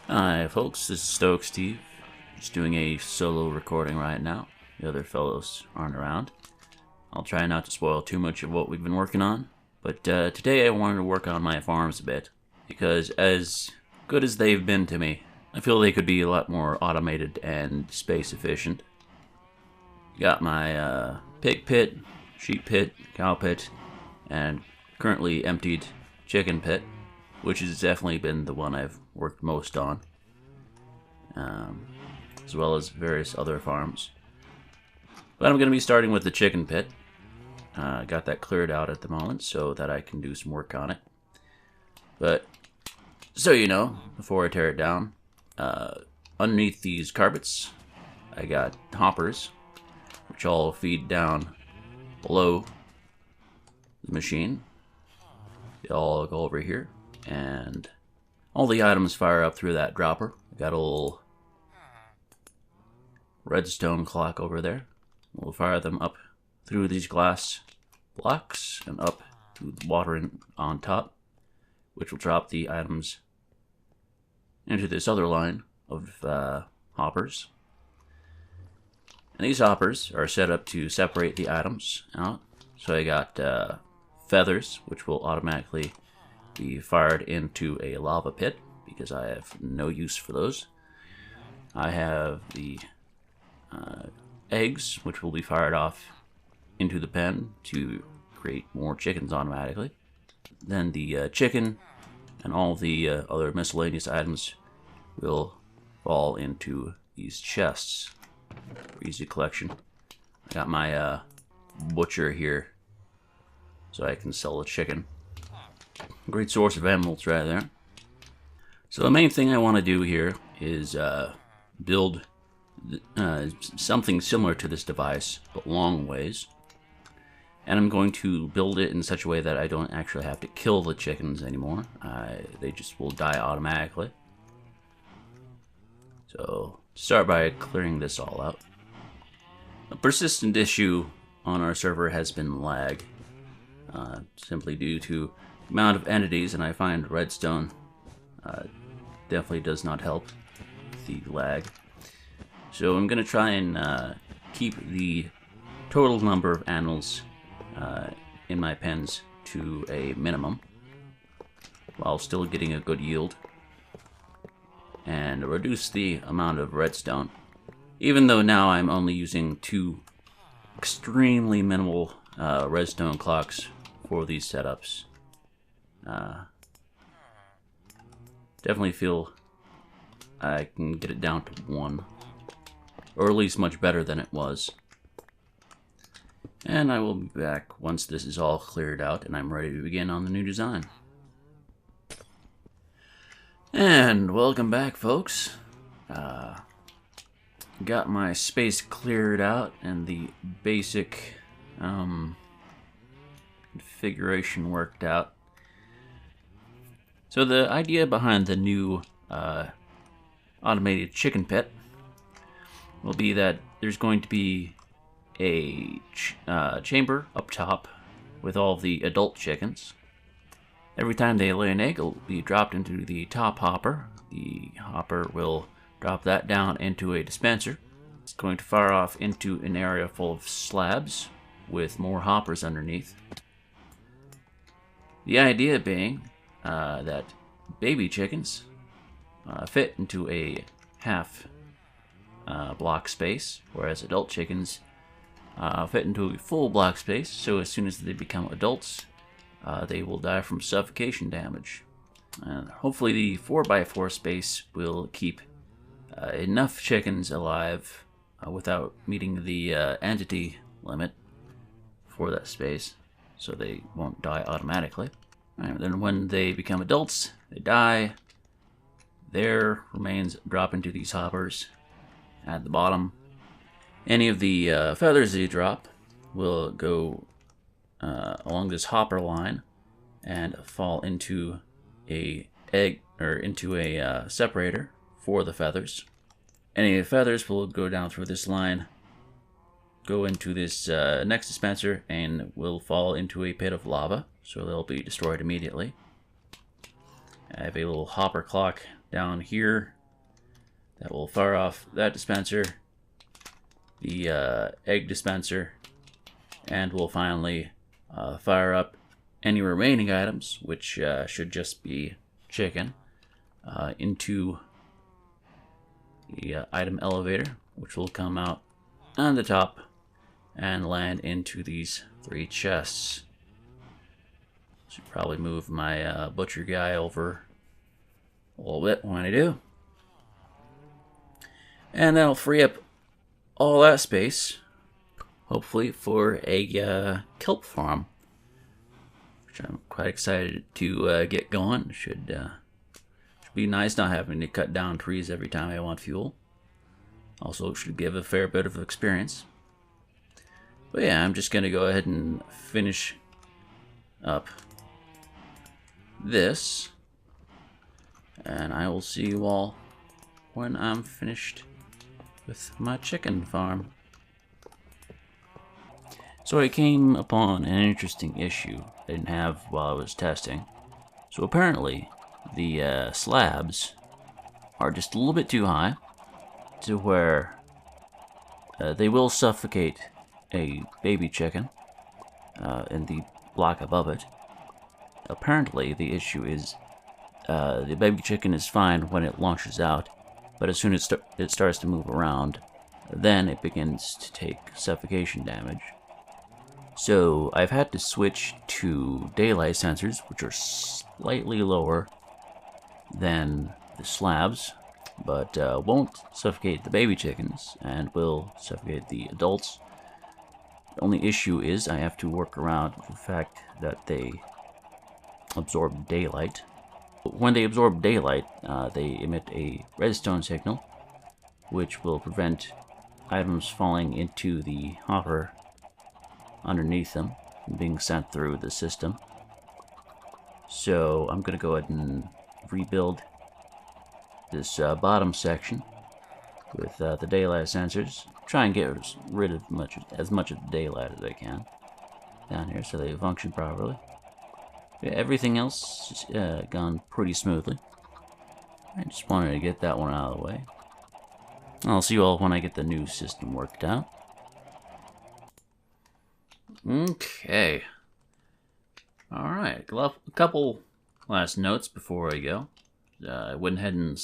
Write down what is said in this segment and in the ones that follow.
Hi folks, this is Stoic Steve. Just doing a solo recording right now. The other fellows aren't around. I'll try not to spoil too much of what we've been working on, but today I wanted to work on my farms a bit, because as good as they've been to me, I feel they could be a lot more automated and space efficient. Got my pig pit, sheep pit, cow pit, and currently emptied chicken pit, which has definitely been the one I've worked most on, as well as various other farms. But I'm going to be starting with the chicken pit. Got that cleared out at the moment so that I can do some work on it. But, so you know, before I tear it down, underneath these carpets, I got hoppers, which all feed down below the machine. They all go over here, and all the items fire up through that dropper. I got a little redstone clock over there. We'll fire them up through these glass blocks and up to the water on top, which will drop the items into this other line of hoppers. And these hoppers are set up to separate the items out. So I got feathers, which will automatically be fired into a lava pit, because I have no use for those. I have the eggs, which will be fired off into the pen to create more chickens automatically. Then the chicken and all the other miscellaneous items will fall into these chests for easy collection. I got my butcher here so I can sell the chicken. Great source of emeralds right there. So the main thing I want to do here is build something similar to this device, but long ways. And I'm going to build it in such a way that I don't actually have to kill the chickens anymore. They just will die automatically. So start by clearing this all out. A persistent issue on our server has been lag, simply due to the amount of entities, and I find redstone definitely does not help the lag. So I'm going to try and keep the total number of animals in my pens to a minimum, while still getting a good yield, and reduce the amount of redstone. Even though now I'm only using 2 extremely minimal redstone clocks for these setups. Definitely feel I can get it down to 1, or at least much better than it was. And I will be back once this is all cleared out and I'm ready to begin on the new design. And welcome back, folks. Got my space cleared out and the basic configuration worked out. So the idea behind the new automated chicken pit will be that there's going to be a chamber up top with all the adult chickens. Every time they lay an egg, it'll be dropped into the top hopper. The hopper will drop that down into a dispenser. It's going to fire off into an area full of slabs with more hoppers underneath. The idea being that baby chickens fit into a half block space, whereas adult chickens fit into a full block space, so as soon as they become adults, they will die from suffocation damage. And hopefully the 4x4 space will keep enough chickens alive without meeting the entity limit for that space, so they won't die automatically. And then when they become adults, they die. Their remains drop into these hoppers at the bottom. Any of the feathers they drop will go along this hopper line and fall into a separator for the feathers. Any feathers will go down through this line, go into this next dispenser, and will fall into a pit of lava, so they'll be destroyed immediately. I have a little hopper clock down here That will fire off that dispenser, the egg dispenser, and will finally fire up any remaining items, which should just be chicken, into the item elevator, which will come out on the top and land into these 3 chests. Should probably move my butcher guy over a little bit when I do. And that'll free up all that space, hopefully, for a kelp farm, which I'm quite excited to get going. Should be nice not having to cut down trees every time I want fuel. Also, it should give a fair bit of experience. But yeah, I'm just going to go ahead and finish up this, and I will see you all when I'm finished with my chicken farm. So I came upon an interesting issue I didn't have while I was testing. So apparently the slabs are just a little bit too high to where they will suffocate a baby chicken in the block above it. Apparently the issue is the baby chicken is fine when it launches out, but as soon as it starts to move around, then it begins to take suffocation damage. So I've had to switch to daylight sensors, which are slightly lower than the slabs, but won't suffocate the baby chickens and will suffocate the adults. The only issue is I have to work around the fact that they absorb daylight. When they absorb daylight, they emit a redstone signal, which will prevent items falling into the hopper underneath them from being sent through the system. So I'm going to go ahead and rebuild this bottom section with the daylight sensors. Try and get rid of as much of the daylight as I can down here so they function properly. Yeah, everything else has gone pretty smoothly. I just wanted to get that one out of the way. I'll see you all when I get the new system worked out. Okay. Alright, a couple last notes before I go. I went ahead and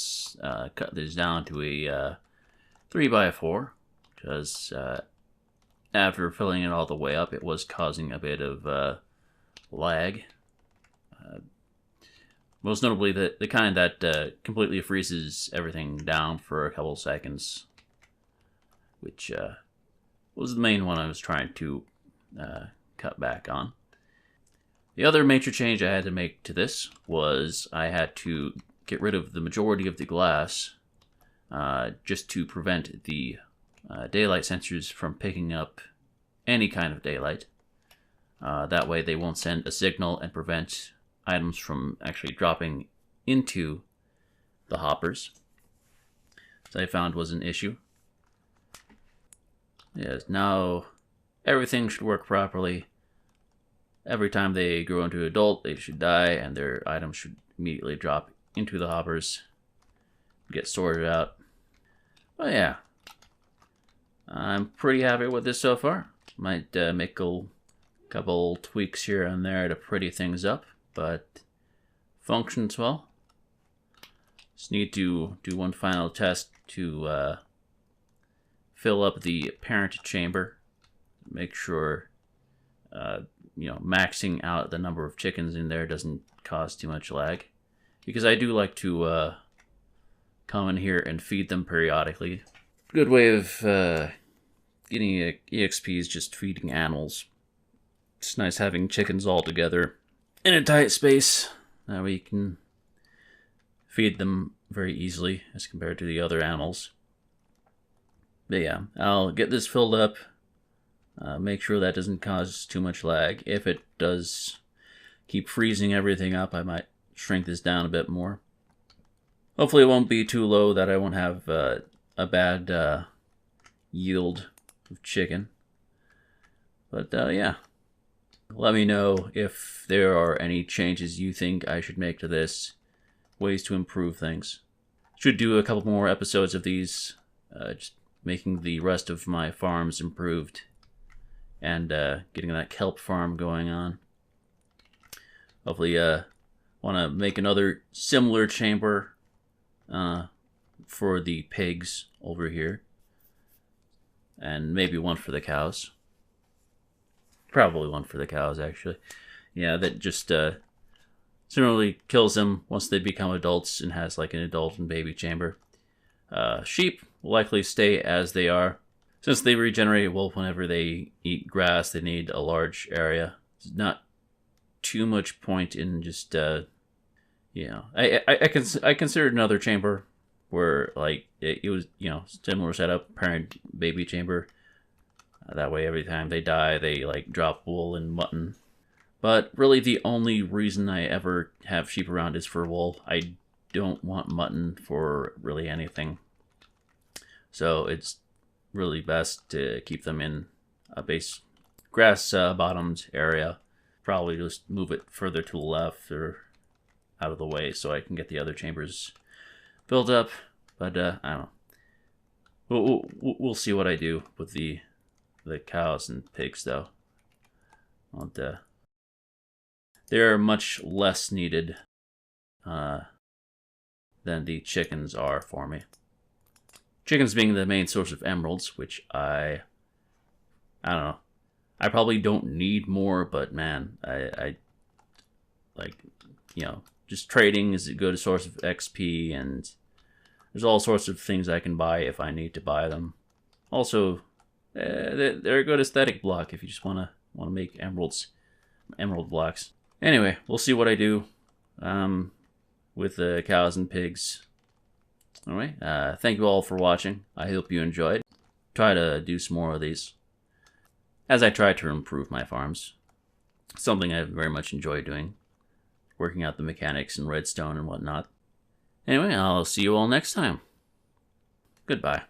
cut this down to a 3x4, because after filling it all the way up, it was causing a bit of lag. Most notably, the kind that completely freezes everything down for a couple seconds, which was the main one I was trying to cut back on. The other major change I had to make to this was I had to get rid of the majority of the glass just to prevent the daylight sensors from picking up any kind of daylight. That way they won't send a signal and prevent items from actually dropping into the hoppers, which I found was an issue. Yes, now everything should work properly. Every time they grow into adult, they should die, and their items should immediately drop into the hoppers, get sorted out. But yeah, I'm pretty happy with this so far. Might make a couple tweaks here and there to pretty things up, but functions well. Just need to do one final test to fill up the parent chamber. Make sure maxing out the number of chickens in there doesn't cause too much lag, because I do like to come in here and feed them periodically. Good way of getting EXP is just feeding animals. It's nice having chickens all together in a tight space. That way you can feed them very easily as compared to the other animals. But yeah, I'll get this filled up. Make sure that doesn't cause too much lag. If it does keep freezing everything up, I might shrink this down a bit more. Hopefully it won't be too low that I won't have a bad yield of chicken. But yeah, let me know if there are any changes you think I should make to this, ways to improve things. Should do a couple more episodes of these, just making the rest of my farms improved and getting that kelp farm going on. Hopefully, want to make another similar chamber for the pigs over here, and maybe one for the cows. Probably one for the cows, actually. Yeah, that just generally kills them once they become adults and has like an adult and baby chamber. Sheep will likely stay as they are. Since they regenerate, well, whenever they eat grass, they need a large area. There's not too much point in just, you know, I considered another chamber where, like, it was, you know, similar setup, parent baby chamber. That way, every time they die, they, like, drop wool and mutton. But really, the only reason I ever have sheep around is for wool. I don't want mutton for really anything. So it's really best to keep them in a base grass bottomed area. Probably just move it further to the left or out of the way so I can get the other chambers built up. But I don't know. We'll see what I do with the cows and pigs, though. They're much less needed than the chickens are for me. Chickens being the main source of emeralds, which I don't know. I probably don't need more, but man, I like, you know, just trading is a good source of XP, and there's all sorts of things I can buy if I need to buy them. Also, they're a good aesthetic block if you just wanna make emerald blocks. Anyway, we'll see what I do with the cows and pigs. Anyway, thank you all for watching. I hope you enjoyed. Try to do some more of these as I try to improve my farms. Something I very much enjoy doing, working out the mechanics and redstone and whatnot. Anyway, I'll see you all next time. Goodbye.